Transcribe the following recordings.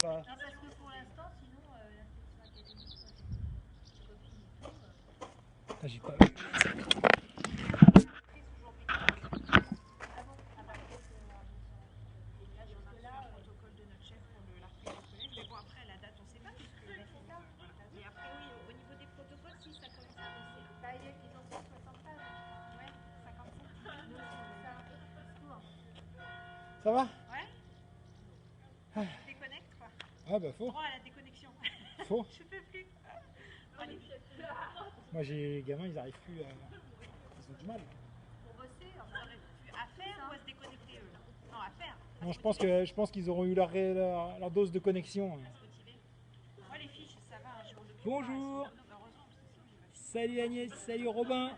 pas. Non, parce que pour l'instant, sinon, l'inspection académique, Ah, j'ai pas. protocole de notre chef pour l'arrivée du collège. Mais bon, après, la date, on ne sait pas. Puisque c'est ça. Et après, oui, au niveau des protocoles, si ça commence à avancer. Bah, ils ont 160 pages. Ouais, 57. Nous, Ça va? Ouais. Ah. Tu déconnectes, quoi. Ah bah faut. Droit à la déconnexion. Faut. Je peux plus. Allez. Moi j'ai les gamins, ils arrivent plus à. Ils ont du mal. Pour bosser, on aurait pu à faire ou à se déconnecter, eux, là. Non, à faire. Non, je pense qu'ils auront eu leur dose de connexion. Moi, les filles, ça va, hein, je roule depuis Bonjour. heureusement, parce que sinon, j'ai pas. Salut Agnès, salut Robin.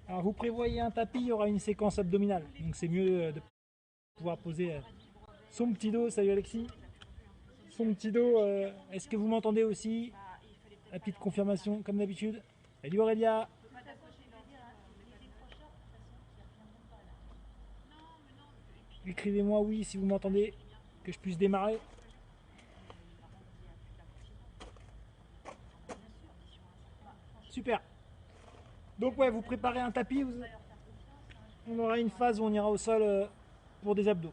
Alors vous prévoyez un tapis, il y aura une séquence abdominale. Donc c'est mieux de pouvoir poser son petit dos. Salut Alexis. Son petit dos, est-ce que vous m'entendez aussi? La petite confirmation comme d'habitude. Salut Aurélia. Écrivez-moi oui si vous m'entendez, que je puisse démarrer. Super. Donc ouais, vous préparez un tapis, on aura une phase où on ira au sol pour des abdos.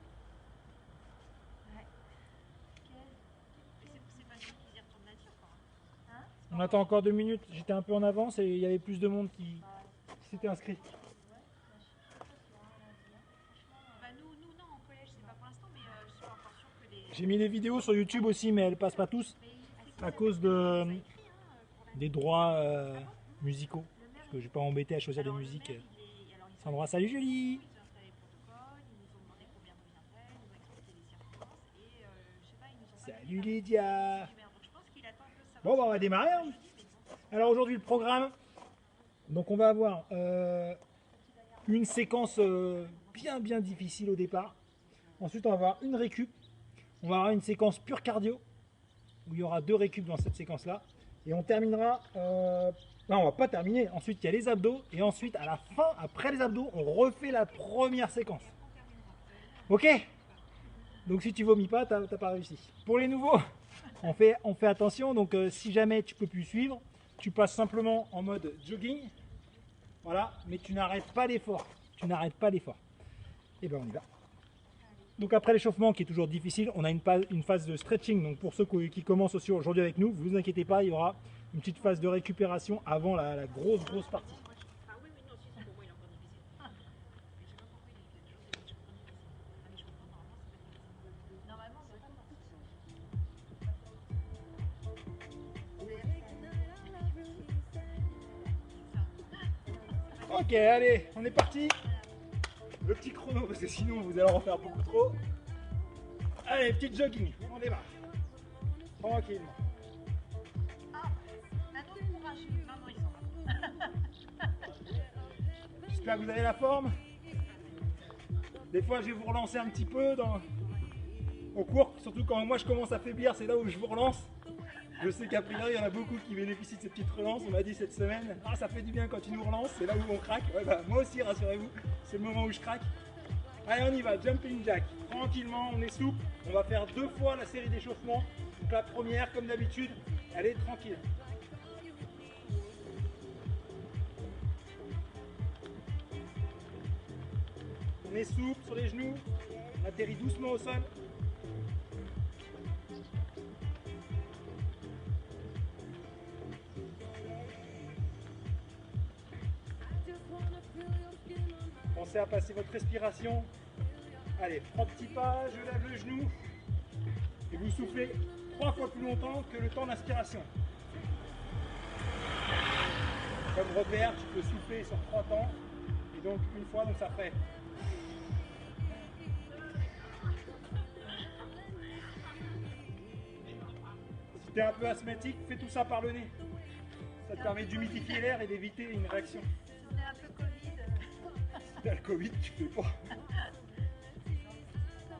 On attend encore 2 minutes, j'étais un peu en avance et il y avait plus de monde qui s'était inscrit. J'ai mis les vidéos sur YouTube aussi, mais elles passent pas tous à cause des droits musicaux. Parce que je vais pas m'embêter à choisir des musiques sans droit. Salut Julie. Salut Lydia. Bon bah on va démarrer. Hein. Alors aujourd'hui le programme. Donc on va avoir une séquence bien difficile au départ. Ensuite on va avoir une récup. On va avoir une séquence pure cardio. Où il y aura 2 récup dans cette séquence là. Et on terminera. Non on va pas terminer. Ensuite il y a les abdos. Et ensuite à la fin, après les abdos, on refait la première séquence. Ok? Donc si tu vomis pas, t'as pas réussi. Pour les nouveaux, on fait attention. Donc si jamais tu peux plus suivre, tu passes simplement en mode jogging. Voilà, mais tu n'arrêtes pas l'effort. Tu n'arrêtes pas l'effort. Et ben on y va. Donc après l'échauffement qui est toujours difficile, on a une phase de stretching. Donc pour ceux qui commencent aussi aujourd'hui avec nous, vous inquiétez pas, il y aura une petite phase de récupération avant la grosse partie. Ok, allez, on est parti. Le petit chrono, parce que sinon vous allez en faire beaucoup trop. Allez, petit jogging, on démarre. Tranquillement. J'espère que vous avez la forme. Des fois, je vais vous relancer un petit peu au cours, surtout quand moi je commence à faiblir, c'est là où je vous relance. Je sais qu'a priori, il y en a beaucoup qui bénéficient de cette petite relance. On m'a dit cette semaine, ah ça fait du bien quand tu nous relances, c'est là où on craque. Ouais, bah, moi aussi, rassurez-vous, c'est le moment où je craque. Allez, on y va, jumping jack. Tranquillement, on est souple. On va faire 2 fois la série d'échauffement. Donc la première, comme d'habitude, elle est tranquille. On est souple sur les genoux. On atterrit doucement au sol. Pensez à passer votre respiration. Allez, 3 petits pas, je lève le genou. Et vous soufflez 3 fois plus longtemps que le temps d'inspiration. Comme repère, tu peux souffler sur 3 temps. Et donc une fois, donc ça fait. Si tu es un peu asthmatique, fais tout ça par le nez. Ça te permet d'humidifier l'air et d'éviter une réaction. On est un peu Covid. Si t'as le Covid, tu fais pas.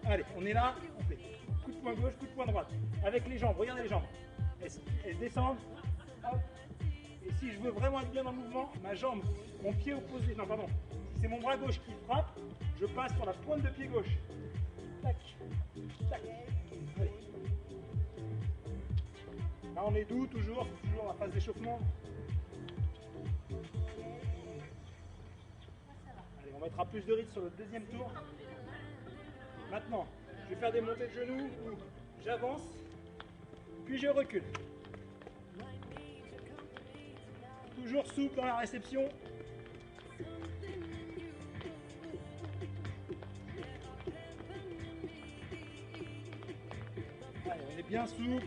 Allez, on est là, on fait coup de poing gauche, coup de poing droite. Avec les jambes, regardez les jambes. Elles descendent. Hop. Et si je veux vraiment être bien dans le mouvement, ma jambe, mon pied opposé, non pardon, si c'est mon bras gauche qui frappe, je passe sur la pointe de pied gauche. Là on est doux toujours, c'est toujours la phase d'échauffement. Allez, on mettra plus de rythme sur le deuxième tour. Maintenant, je vais faire des montées de genoux où j'avance, puis je recule. Toujours souple dans la réception. Allez, on est bien souple.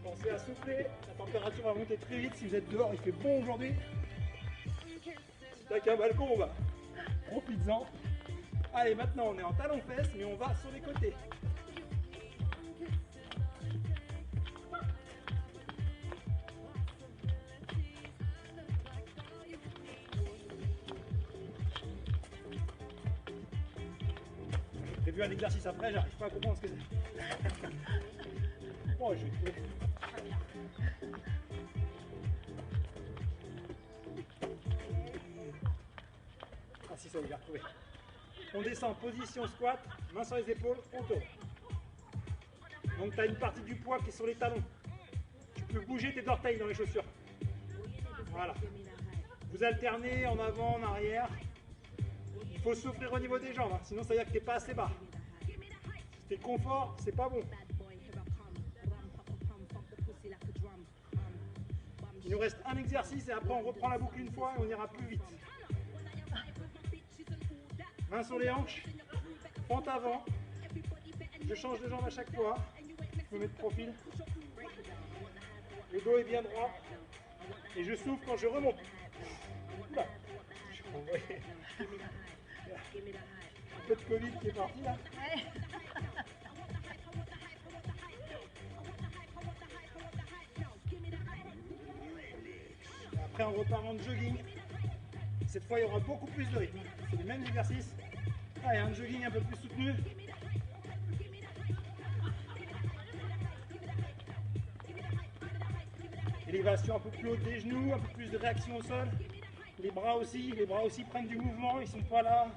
Pensez à souffler. La température va monter très vite. Si vous êtes dehors, il fait bon aujourd'hui. Si t'as qu'un balcon, on va. Profites-en. Allez, maintenant on est en talon-fesse, mais on va sur les côtés. J'ai vu un exercice après, j'arrive pas à comprendre ce que c'est. Oh, je vais trouver. Ah si, ça y est, j'ai retrouvé. On descend, position squat, main sur les épaules, on tourne. Donc tu as une partie du poids qui est sur les talons. Tu peux bouger tes orteils dans les chaussures. Voilà. Vous alternez en avant, en arrière. Il faut souffrir au niveau des jambes, hein, sinon ça veut dire que tu n'es pas assez bas. Si tu es confort, c'est pas bon. Il nous reste un exercice et après on reprend la boucle une fois et on ira plus vite. Main sur les hanches, pente avant. Je change de jambe à chaque fois. Je me mets de profil. Le dos est bien droit. Et je souffle quand je remonte. Oula. Un peu de Covid qui est parti là. Après on repart en jogging. Cette fois il y aura beaucoup plus de rythme. C'est les mêmes exercices. Allez, un jogging un peu plus soutenu. Élévation un peu plus haute des genoux, un peu plus de réaction au sol. Les bras aussi prennent du mouvement, ils sont pas là.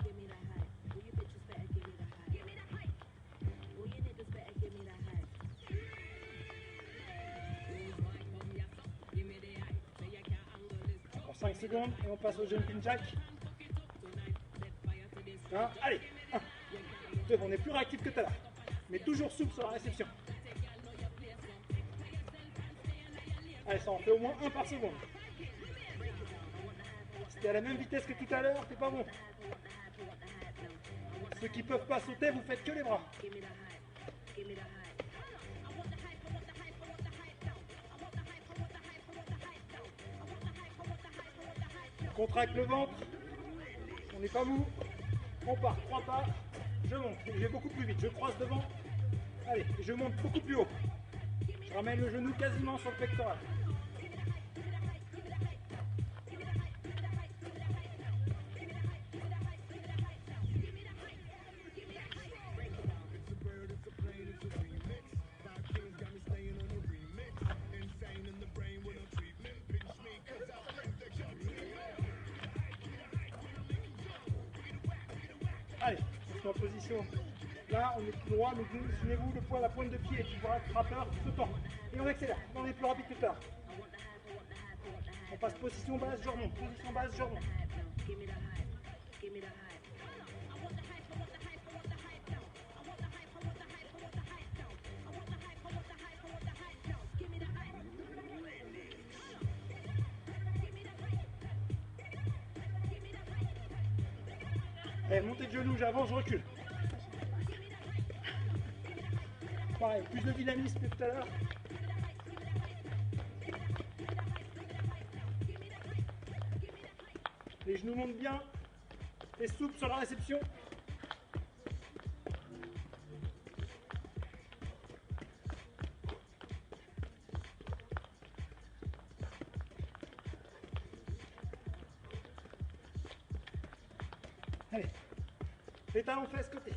Pour 5 secondes et on passe au jumping jack. Allez, 1, 2, on est plus réactif que tout à l'heure, mais toujours souple sur la réception. Allez, ça en fait au moins 1 par seconde. Si t'es à la même vitesse que tout à l'heure, t'es pas bon. Ceux qui peuvent pas sauter, vous faites que les bras. On contracte le ventre. On n'est pas mou. On part 3 pas. Je monte. Je vais beaucoup plus vite. Je croise devant. Allez, je monte beaucoup plus haut. Je ramène le genou quasiment sur le pectoral. Allez, on se met en position. Là, on est tout droit, donc souvenez-vous, le poids à la pointe de pied, tu vois, frappeur tout le temps. Et on accélère, on est plus rapide que tout à l'heure. On passe position basse, je remonte, position basse, je remonte. Allez, montée de genoux, j'avance, je recule. Pareil, plus de dynamisme que tout à l'heure. Les genoux montent bien. Et souple sur la réception. Allez, les talons fesses côté.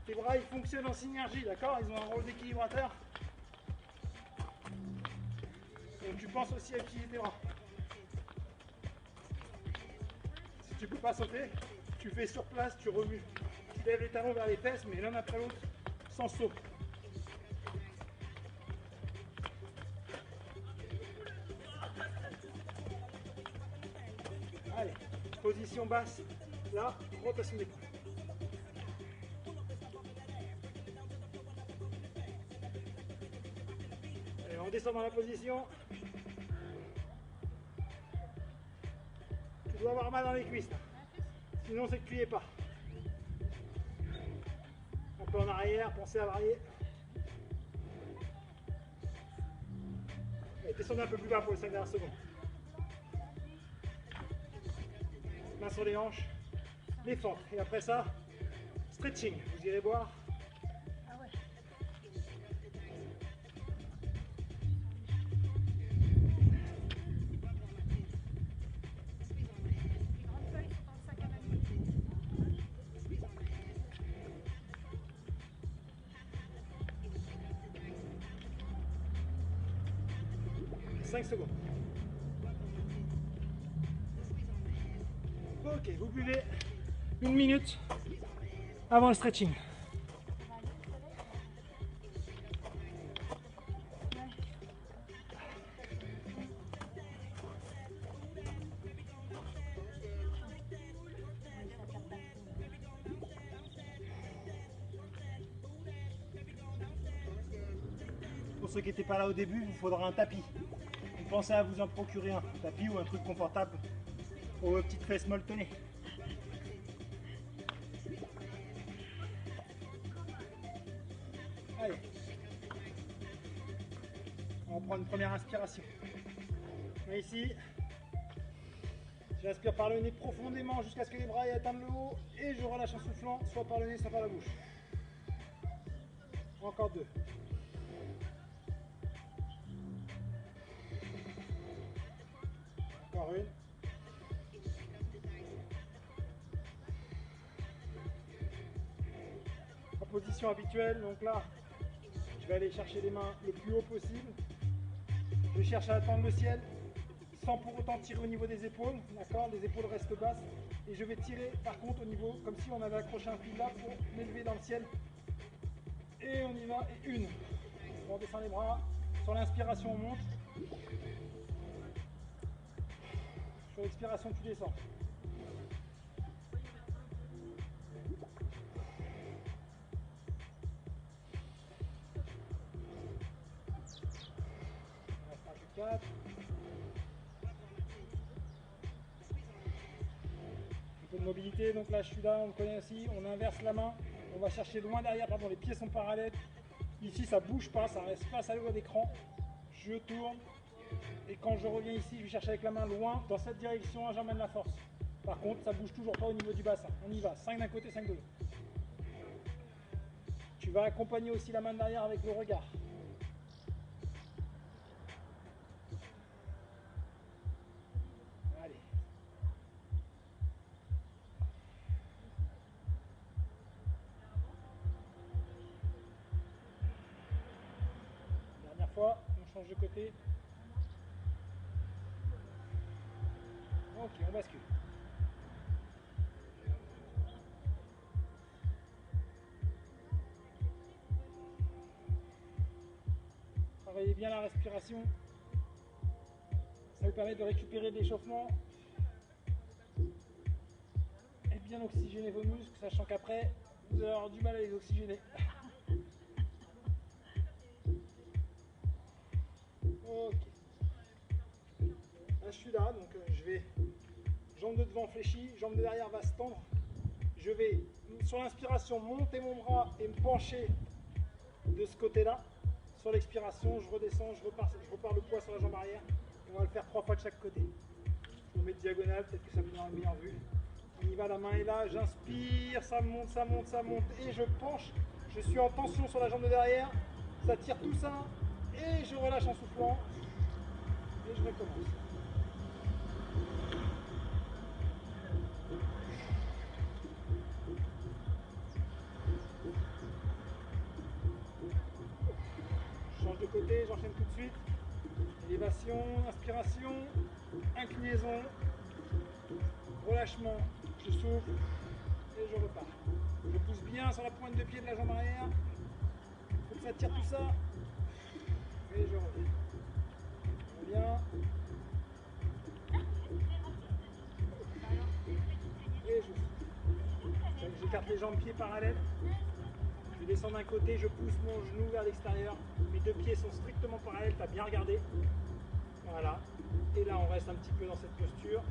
Tes bras ils fonctionnent en synergie, d'accord? Ils ont un rôle d'équilibrateur. Donc tu penses aussi à utiliser tes bras. Si tu peux pas sauter, tu fais sur place, tu remues. Tu lèves les talons vers les fesses, mais l'un après l'autre, sans saut. Allez, position basse, là, rotation des points. Allez, on descend dans la position. Tu dois avoir mal dans les cuisses, là. Sinon c'est que tu n'y es pas. Un peu en arrière, pensez à varier. Allez, descendez un peu plus bas pour les 5 dernières secondes. Main sur les hanches, les fentes. Et après ça, stretching. Vous irez boire. Ah ouais. Les grandes feuilles sont dans le sac à main. 5 secondes. Ok, vous buvez 1 minute avant le stretching. Pour ceux qui n'étaient pas là au début, il vous faudra un tapis. Pensez à vous en procurer un tapis ou un truc confortable pour vos petites fesses molletonnées. Allez, on va prendre une première inspiration. Mais ici, j'inspire par le nez profondément jusqu'à ce que les bras atteignent le haut et je relâche en soufflant, soit par le nez, soit par la bouche. Encore 2. Encore une. En position habituelle, donc là, je vais aller chercher les mains le plus haut possible. Je cherche à atteindre le ciel sans pour autant tirer au niveau des épaules, d'accord? Les épaules restent basses et je vais tirer par contre au niveau, comme si on avait accroché un fil là pour m'élever dans le ciel. Et on y va, et une. On descend les bras, sur l'inspiration on monte. Sur l'expiration tu descends. On reste un peu 4. Un peu de mobilité, donc là je suis là, on le connaît aussi, on inverse la main, on va chercher loin derrière, pardon, les pieds sont parallèles. Ici ça bouge pas, ça reste face à l'eau d'écran. Je tourne. Et quand je reviens ici, je vais chercher avec la main loin, dans cette direction, j'emmène la force. Par contre, ça bouge toujours pas au niveau du bassin. On y va, 5 d'un côté, 5 de l'autre. Tu vas accompagner aussi la main derrière avec le regard. Allez. Dernière fois, on change de côté. Ok, on bascule. Travaillez bien la respiration. Ça vous permet de récupérer de l'échauffement et bien oxygéner vos muscles, sachant qu'après, vous allez avoir du mal à les oxygéner. Ok. Là, je suis là, donc je vais jambe de devant fléchie, jambe de derrière va se tendre. Je vais, sur l'inspiration, monter mon bras et me pencher de ce côté-là. Sur l'expiration, je redescends, je repars le poids sur la jambe arrière. Et on va le faire 3 fois de chaque côté. Je me mets diagonale, peut-être que ça vous donnera une meilleure vue. On y va, la main est là, j'inspire, ça monte, ça monte, ça monte. Et je penche, je suis en tension sur la jambe de derrière. Ça tire tout ça. Et je relâche en soufflant. Et je recommence. Je change de côté, j'enchaîne tout de suite. Élévation, inspiration, inclinaison, relâchement, je souffle et je repars. Je pousse bien sur la pointe de pied de la jambe arrière ça tire tout ça. Et je reviens. Je reviens. Et je souffle. J'écarte les jambes pieds parallèles. Je descends d'un côté, je pousse mon genou vers l'extérieur. Mes deux pieds sont strictement parallèles, tu as bien regardé. Voilà. Et là, on reste un petit peu dans cette posture.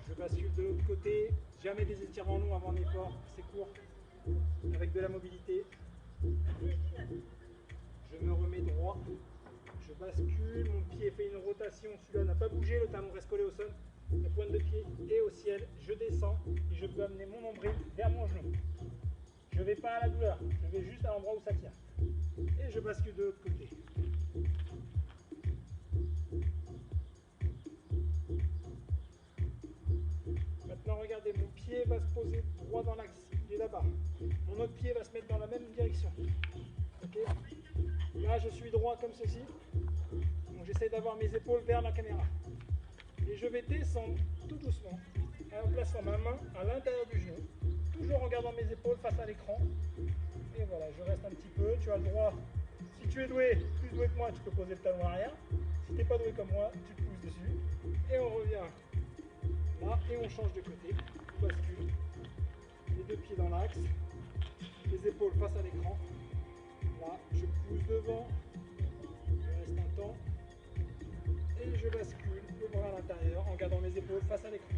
Je bascule de l'autre côté. Jamais des étirements longs avant l'effort. C'est court. Avec de la mobilité. Je me remets droit. Je bascule. Mon pied fait une rotation. Celui-là n'a pas bougé. Le talon reste collé au sol. La pointe de pied est au ciel. Je descends et je peux amener mon nombril vers mon genou. Je ne vais pas à la douleur. Je vais juste à l'endroit où ça tient. Et je bascule de l'autre côté. Maintenant, regardez, mon pied va se poser droit dans l'axe. Il est là-bas. Mon autre pied va se mettre dans la même direction. Okay. Là, je suis droit comme ceci. Donc, j'essaie d'avoir mes épaules vers la caméra. Et je vais descendre tout doucement en plaçant ma main à l'intérieur du genou. Toujours en gardant mes épaules face à l'écran. Et voilà, je reste un petit peu. Tu as le droit. Si tu es doué, plus doué que moi, tu peux poser le talon arrière. Si tu n'es pas doué comme moi, tu te pousses dessus. Et on revient là et on change de côté. On bascule. Les deux pieds dans l'axe. Les épaules face à l'écran. Là, je pousse devant. Je reste un temps. Et je bascule le bras à l'intérieur en gardant mes épaules face à l'écran.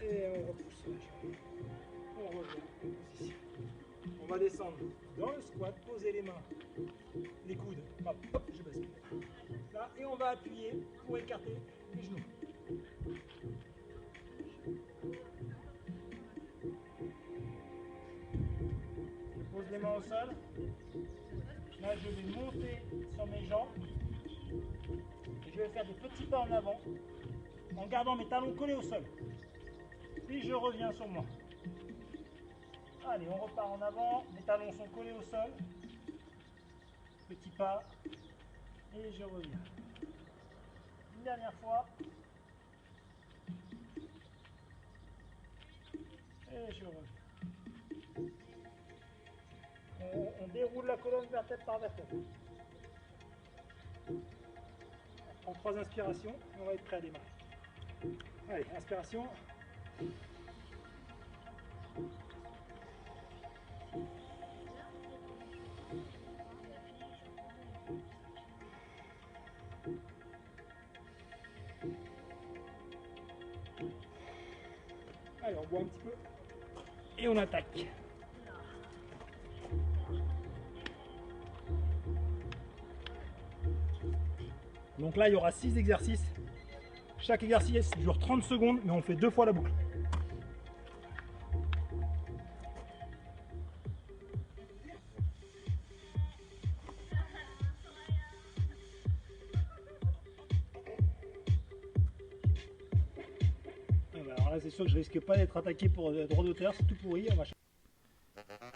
Et on repousse la jambe. On revient en position. On va descendre dans le squat, poser les mains, les coudes. Hop, hop, je bascule. Là, et on va appuyer pour écarter les genoux. Je pose les mains au sol. Là, je vais monter sur mes jambes. Et je vais faire des petits pas en avant en gardant mes talons collés au sol. Puis je reviens sur moi. Allez, on repart en avant. Mes talons sont collés au sol. Petit pas. Et je reviens. Une dernière fois. Et je reviens. On déroule la colonne vertèbre par vertèbre. On prend 3 inspirations et on va être prêt à démarrer. Allez, inspiration. Allez, on boit un petit peu et on attaque. Donc là, il y aura 6 exercices. Chaque exercice dure 30 secondes, mais on fait 2 fois la boucle. Alors là, c'est sûr que je risque pas d'être attaqué pour droit d'auteur, c'est tout pourri.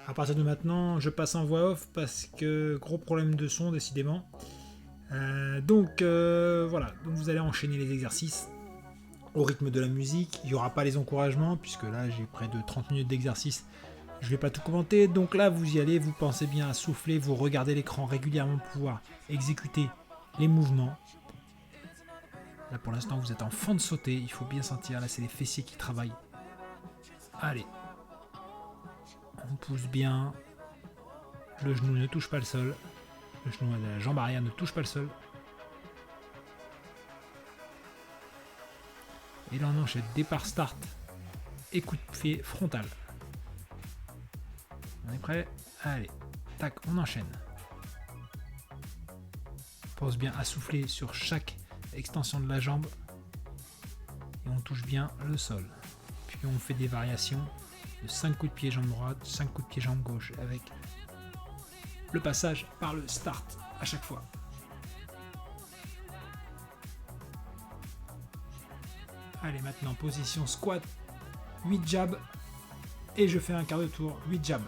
À partir de maintenant, je passe en voix off parce que gros problème de son, décidément. Voilà, donc vous allez enchaîner les exercices au rythme de la musique. Il n'y aura pas les encouragements puisque là j'ai près de 30 minutes d'exercice. Je ne vais pas tout commenter. Donc là vous y allez, vous pensez bien à souffler, vous regardez l'écran régulièrement pour pouvoir exécuter les mouvements. Là pour l'instant vous êtes en fond de sauter, il faut bien sentir, là c'est les fessiers qui travaillent. Allez, on pousse bien, le genou ne touche pas le sol. Le genou de la jambe arrière ne touche pas le sol. Et là on enchaîne départ start et coup de pied frontal. On est prêt? Allez, tac, on enchaîne. Pense bien à souffler sur chaque extension de la jambe. Et on touche bien le sol. Puis on fait des variations de 5 coups de pied jambe droite, 5 coups de pied jambe gauche avec le passage par le start à chaque fois. Allez, maintenant position squat, 8 jabs et je fais un quart de tour, 8 jabs.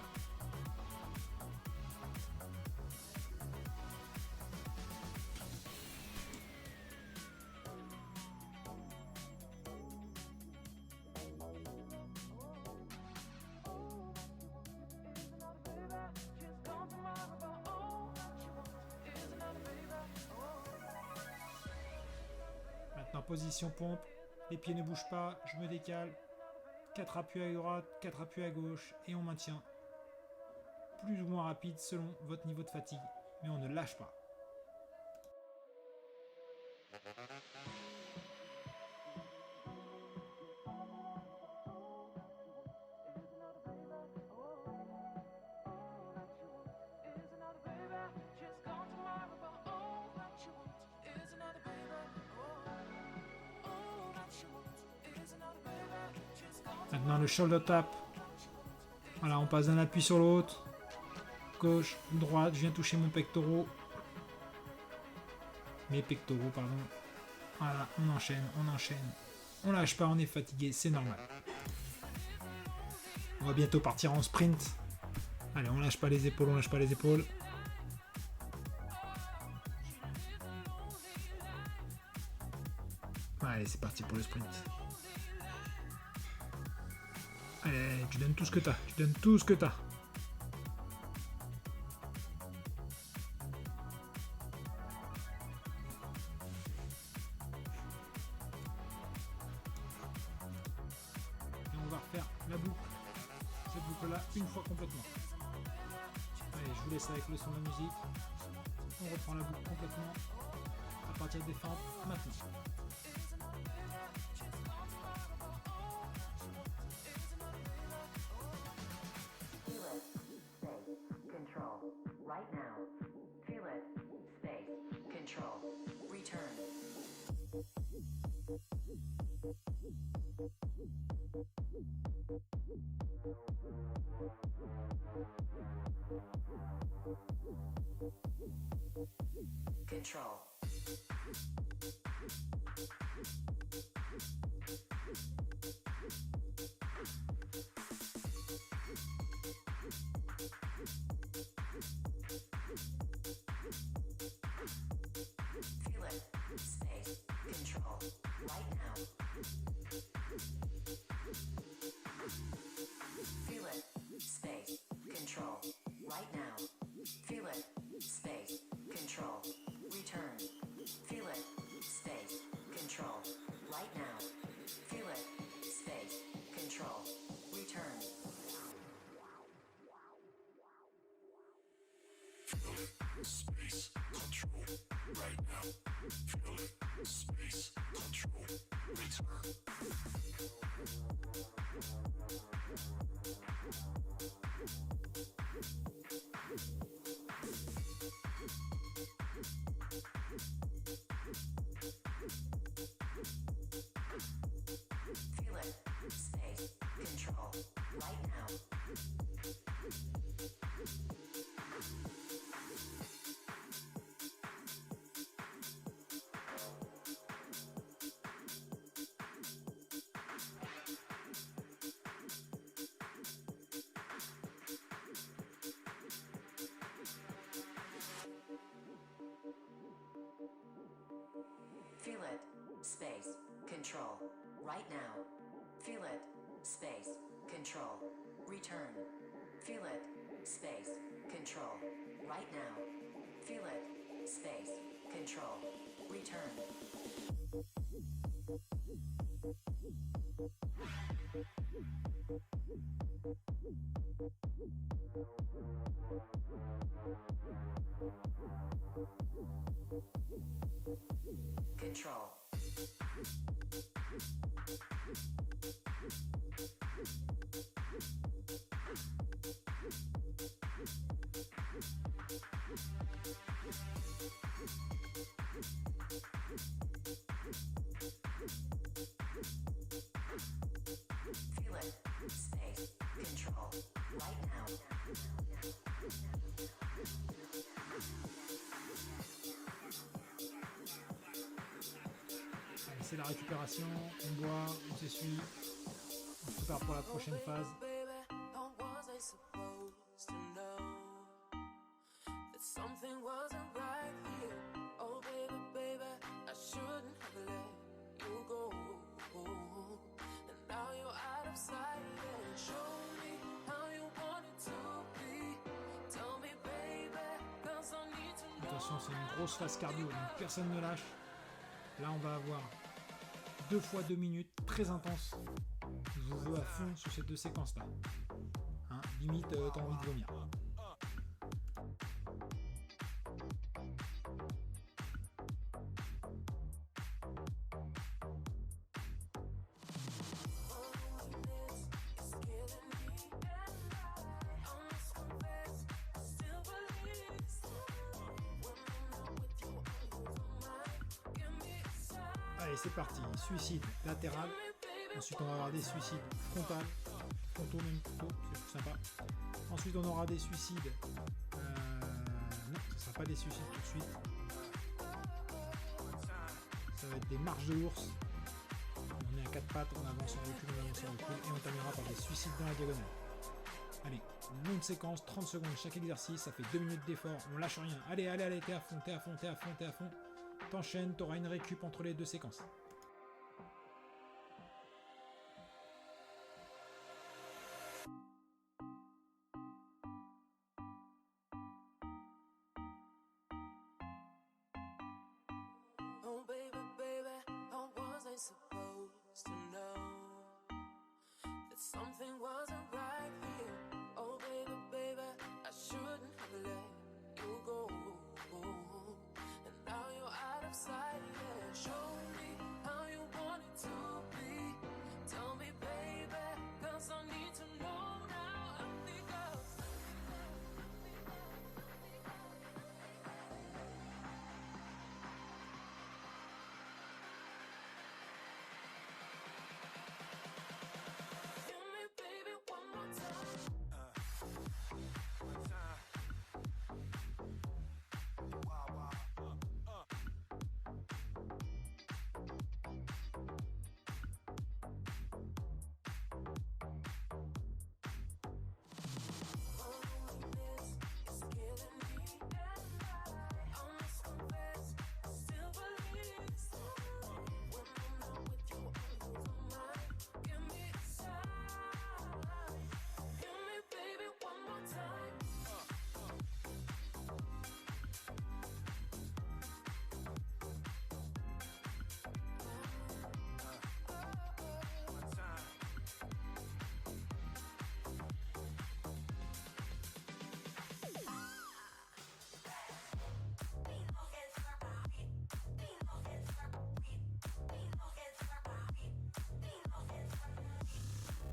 position pompe, les pieds ne bougent pas, je me décale, 4 appuis à droite, 4 appuis à gauche, et on maintient. Plus ou moins rapide selon votre niveau de fatigue, mais on ne lâche pas. Maintenant le shoulder tap. Voilà, on passe d'un appui sur l'autre. Gauche, droite, je viens toucher mon pectoraux. Mes pectoraux, pardon. Voilà, on enchaîne, on enchaîne. On lâche pas, on est fatigué, c'est normal. On va bientôt partir en sprint. Allez, on lâche pas les épaules, on lâche pas les épaules. Allez, c'est parti pour le sprint. Allez, tu donnes tout ce que t'as, tu donnes tout ce que t'as. Et on va refaire la boucle. Cette boucle-là, une fois complètement. Allez, je vous laisse avec le son de la musique. On reprend la boucle complètement. À partir des fentes, maintenant. Right now. Feel it. Space. Control. Return. Control. Feel it. Space. Control. Right now. Feel it. Space. Control. Right now. Feel it. Space. Control. Return. Feel it. Space. Control. Right now. Feel it. Space. Control. Return. Space control right now. Feel it. Space control. Return. Feel it. Space. Control. Right now. Feel it. Space. Control. Right now. Feel it. Space. Control. Return. Feel it. Space. Control. Right now. Feel it. Space. Control. Return. Control. Feel it. Space. Control. Right now. Allez, c'est la récupération, on boit, on s'essuie, on se prépare pour la prochaine phase. Attention, c'est une grosse phase cardio, donc personne ne lâche. Là, on va avoir 2 fois 2 minutes, très intense. Je vous veux à fond sur ces 2 séquences-là. Hein, limite, t'as envie de vomir. Allez, c'est parti. Suicide latéral. Ensuite, on va avoir des suicides frontaux même plutôt, c'est plus sympa. Ensuite, on aura des suicides. Non, ce ne sera pas des suicides tout de suite. Ça va être des marches de l'ours. On est à 4 pattes, on avance, on recule, et on terminera par des suicides dans la diagonale. Allez, longue séquence, 30 secondes chaque exercice, ça fait 2 minutes d'effort, on lâche rien. Allez, t'es à fond. T'enchaînes, t'auras une récup entre les 2 séquences. Oh baby, how was I supposed to know that something wasn't right here? Oh baby, I shouldn't have let you go. And now you're out of sight, yeah. Show me how you want it to be. Tell me, baby, 'cause I need to know now. I think give me, baby, one more time.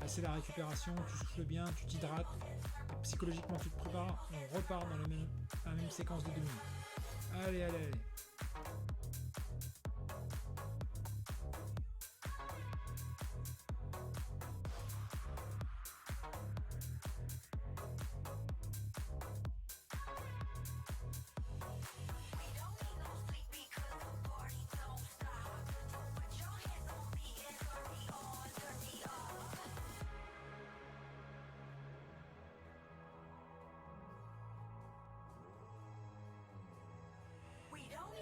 Là, c'est la récupération, tu souffles bien, tu t'hydrates, et psychologiquement tu te prépares, on repart dans la même séquence de 2 minutes. Allez. We don't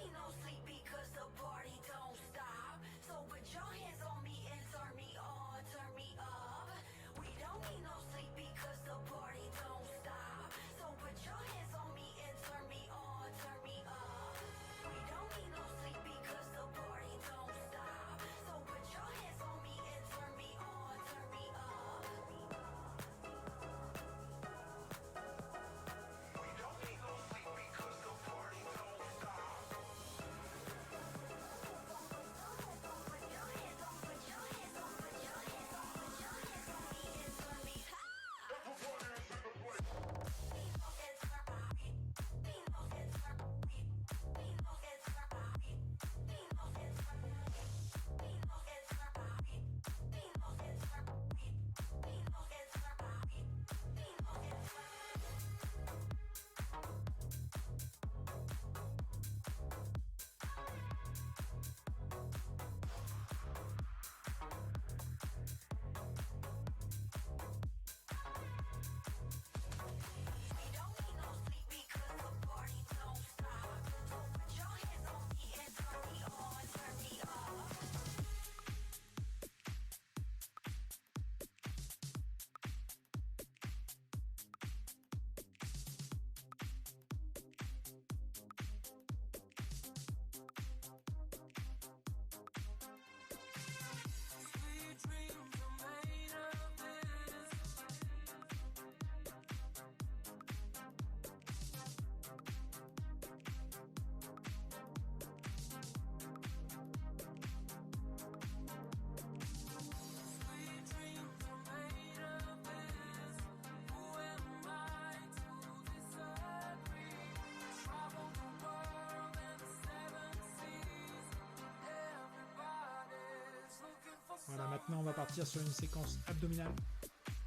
Voilà, maintenant on va partir sur une séquence abdominale.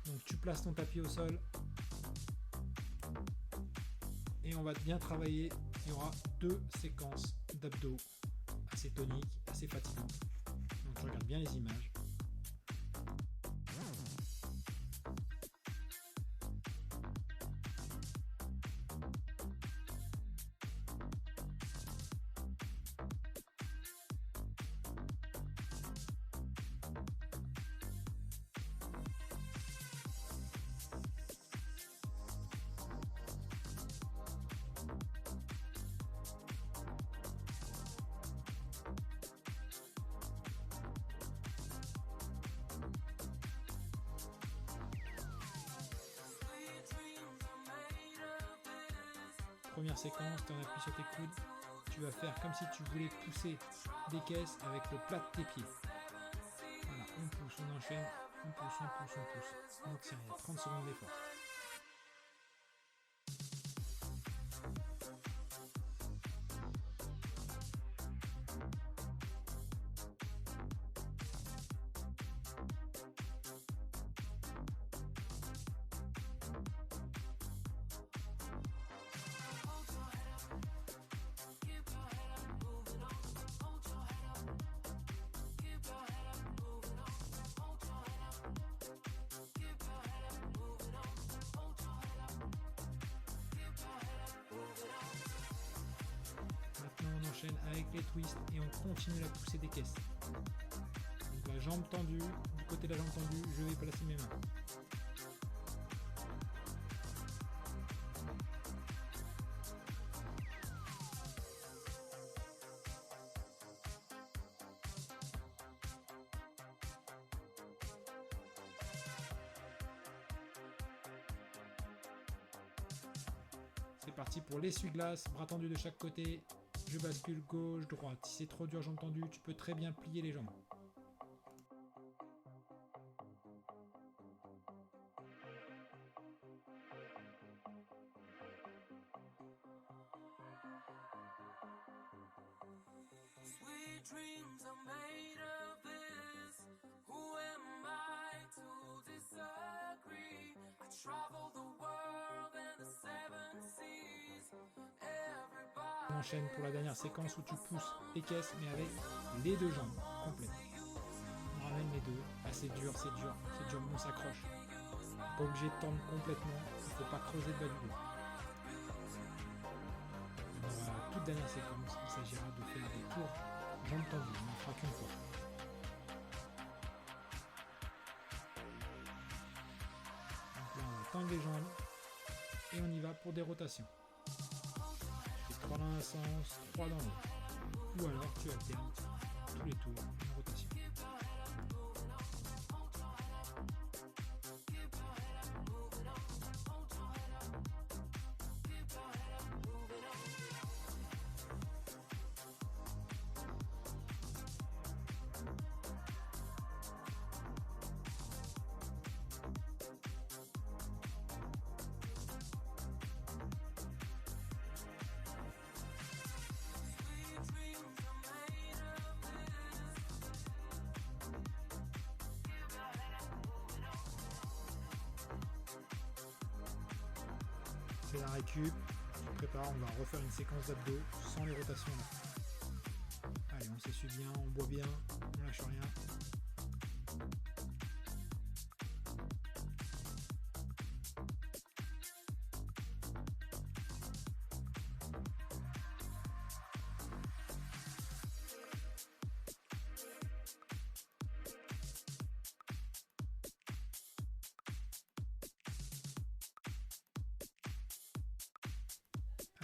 Donc tu places ton tapis au sol. Et on va bien travailler. Il y aura 2 séquences d'abdos assez toniques, assez fatigantes. Donc je regarde bien les images. Première séquence, tu en appuies sur tes coudes, tu vas faire comme si tu voulais pousser des caisses avec le plat de tes pieds. Voilà, on pousse, on enchaîne, on pousse, on pousse, on pousse. On tient, il y a 30 secondes d'effort. Maintenant on enchaîne avec les twists et on continue la poussée des caisses. Donc la jambe tendue, du côté de la jambe tendue, je vais placer mes mains. C'est parti pour l'essuie-glace, bras tendus de chaque côté. Je bascule gauche, droite. Si c'est trop dur, jambe tendue, tu peux très bien plier les jambes. Sweet dreams are made of this. Who am I to disagree? I travel the world and the 7 seas. On enchaîne pour la dernière séquence où tu pousses les caisses mais avec les 2 jambes complètes. On ramène les deux. Ah, c'est dur, mais on s'accroche. Pas obligé de tendre complètement, il ne faut pas creuser le bas du dos. Dans la toute dernière séquence, il s'agira de faire des tours jambes tendues, on n'en fera qu'une fois. Donc là on va tendre les jambes et on y va pour des rotations. 3 dans un sens, 3 dans l'autre. Ou alors tu alternes tous les tours une rotation. C'est la récup, on se prépare, on va refaire une séquence d'abdos sans les rotations là. Allez, on s'essuie bien, on boit bien, on lâche rien.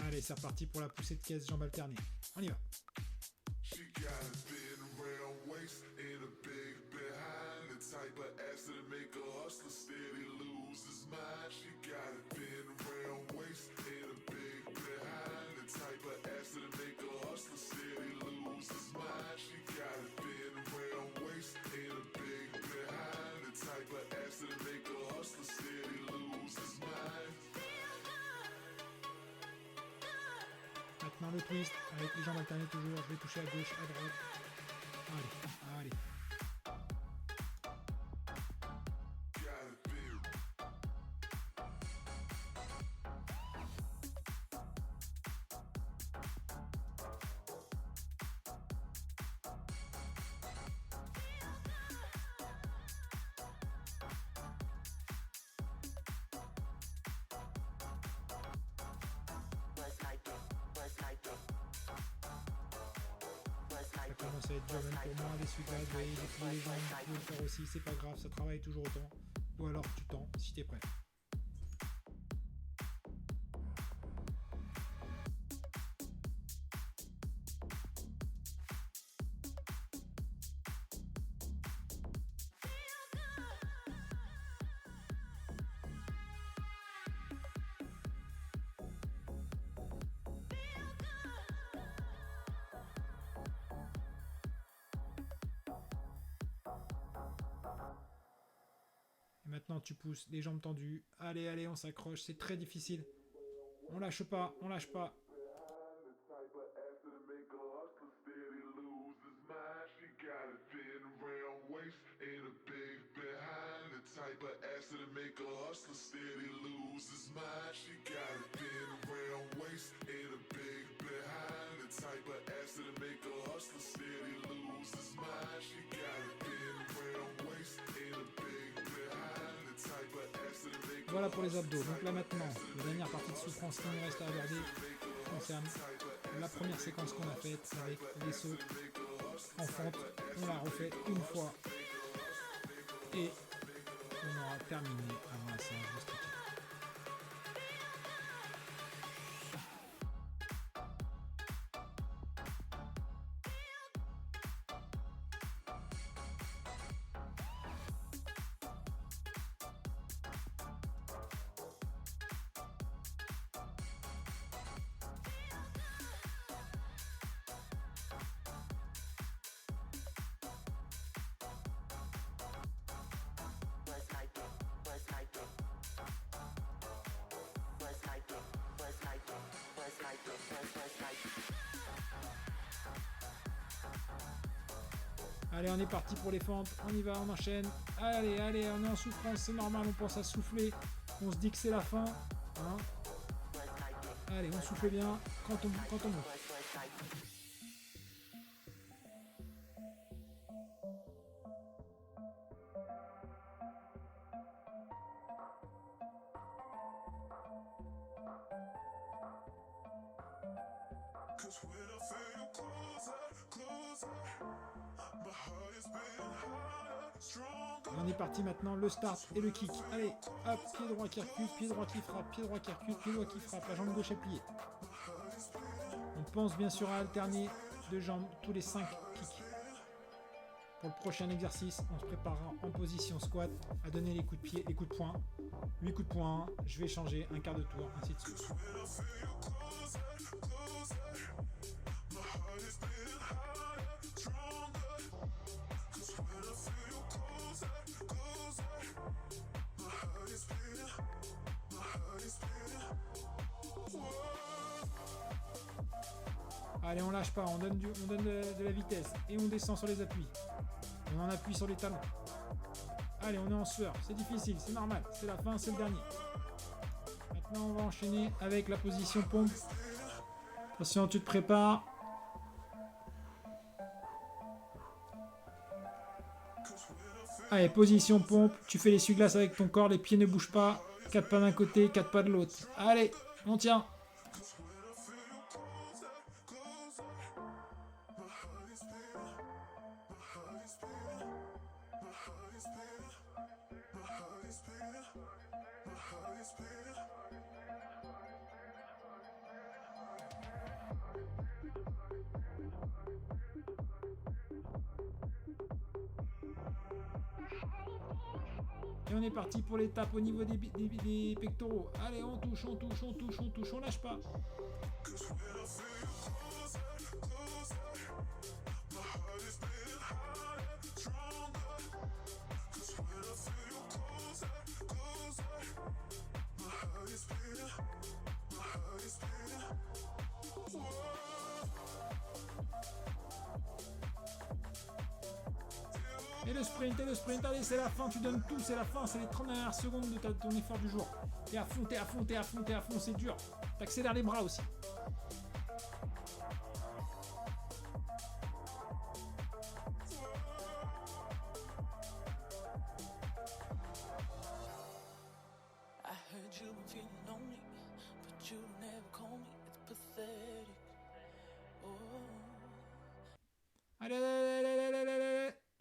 Allez, c'est reparti pour la poussée de caisse, jambes alternées. On y va. She got a thin round waist and a big behind, the type of ass that make a hustler steady lose his mind. She got a thin round waist and a big behind, the type of ass that make a hustler steady lose his mind. She got a thin round waist and a big behind, the type of ass that make a hustler steady lose his mind. Maintenant le twist, avec les jambes alternées toujours, je vais toucher à gauche, à droite. Allez, allez. ça va être dur même pour moi, l'essuie-glace, vous voyez, j'ai plié les jambes, vous pouvez le faire aussi, c'est pas grave, ça travaille toujours autant. Ou alors tu tends si t'es prêt. Et maintenant tu pousses, les jambes tendues. Allez, allez, on s'accroche, c'est très difficile. On lâche pas, on lâche pas. The type of ass that'll make a hustler steady lose his mind. She got a thin round waist and a big behind. The type of ass that'll make a hustler steady lose his mind. She got a thin round waist and a big behind. The type of ass that'll make a hustler steady lose his mind. She got a thin round waist and a big behind. The type of ass that'll make Voilà pour les abdos. Donc là maintenant, la dernière partie de souffrance qui nous reste à regarder concerne la première séquence qu'on a faite avec les sauts en fente. On l'a refait une fois et on aura terminé avant la séance de stretching. Where's my dick? Where's my dick? Where's my dick? Where's my dick? Where's my dick? Where's my dick? Allez, on est parti pour les fentes, on y va, on enchaîne. Allez, allez, on est en souffrance, c'est normal, on pense à souffler. On se dit que c'est la fin. Hein. Where's my dick? Allez, on souffle bien quand on monte. Where's my dick? Cause when I feel you closer, my heart is beating higher, stronger. On est parti maintenant, le start et le kick. Allez, hop, pied droit qui recule, pied droit qui frappe, pied droit qui recule, pied droit qui frappe, la jambe gauche est pliée. On pense bien sûr à alterner deux jambes tous les 5 kicks. Pour le prochain exercice, on se préparera en position squat à donner les coups de pied, les coups de poing. 8 coups de poing, je vais changer un quart de tour, ainsi de suite. Allez, on lâche pas, on donne de la vitesse et on descend sur les appuis. On en appuie sur les talons. Allez, on est en sueur, c'est difficile, c'est normal, c'est la fin, c'est le dernier. Maintenant, on va enchaîner avec la position pompe. Attention, tu te prépares. Allez, position pompe, tu fais l'essuie-glace avec ton corps, les pieds ne bougent pas. 4 pas d'un côté, 4 pas de l'autre. Allez, on tient. Et on est parti pour l'étape au niveau des pectoraux. Allez, on touche, on touche, on touche, on touche, on lâche pas. Et le sprint, allez, c'est la fin, tu donnes tout, c'est la fin, c'est les 30 dernières secondes de ton effort du jour. Et à fond, t'es à fond, t'es à fond, t'es à fond, c'est dur. T'accélères les bras aussi. I heard you been feeling lonely, but you never call me. It's pathetic. Oh. Allez,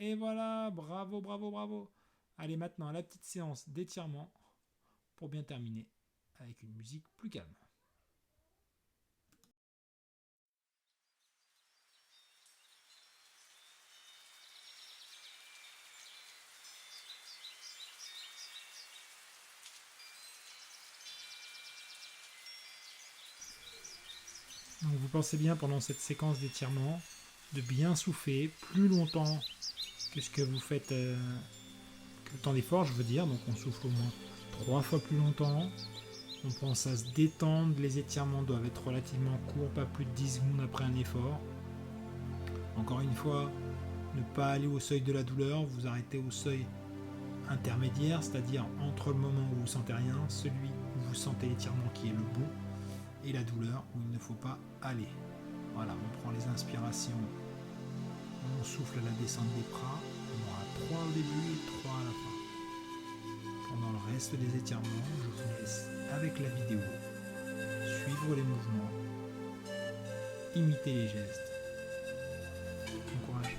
Et voilà, bravo, bravo, bravo. Allez, maintenant, la petite séance d'étirement pour bien terminer avec une musique plus calme. Donc vous pensez bien pendant cette séquence d'étirement de bien souffler plus longtemps que ce que vous faites, que le temps d'effort, je veux dire. Donc on souffle au moins 3 fois plus longtemps. On pense à se détendre, les étirements doivent être relativement courts, pas plus de 10 secondes après un effort. Encore une fois, ne pas aller au seuil de la douleur, vous arrêtez au seuil intermédiaire, c'est-à-dire entre le moment où vous ne sentez rien, celui où vous sentez l'étirement qui est le bon, et la douleur où il ne faut pas aller. Voilà, on prend les inspirations, on souffle à la descente des bras, on aura 3 au début et 3 à la fin. Pendant le reste des étirements, je vous laisse avec la vidéo, suivre les mouvements, imiter les gestes. Bon courage.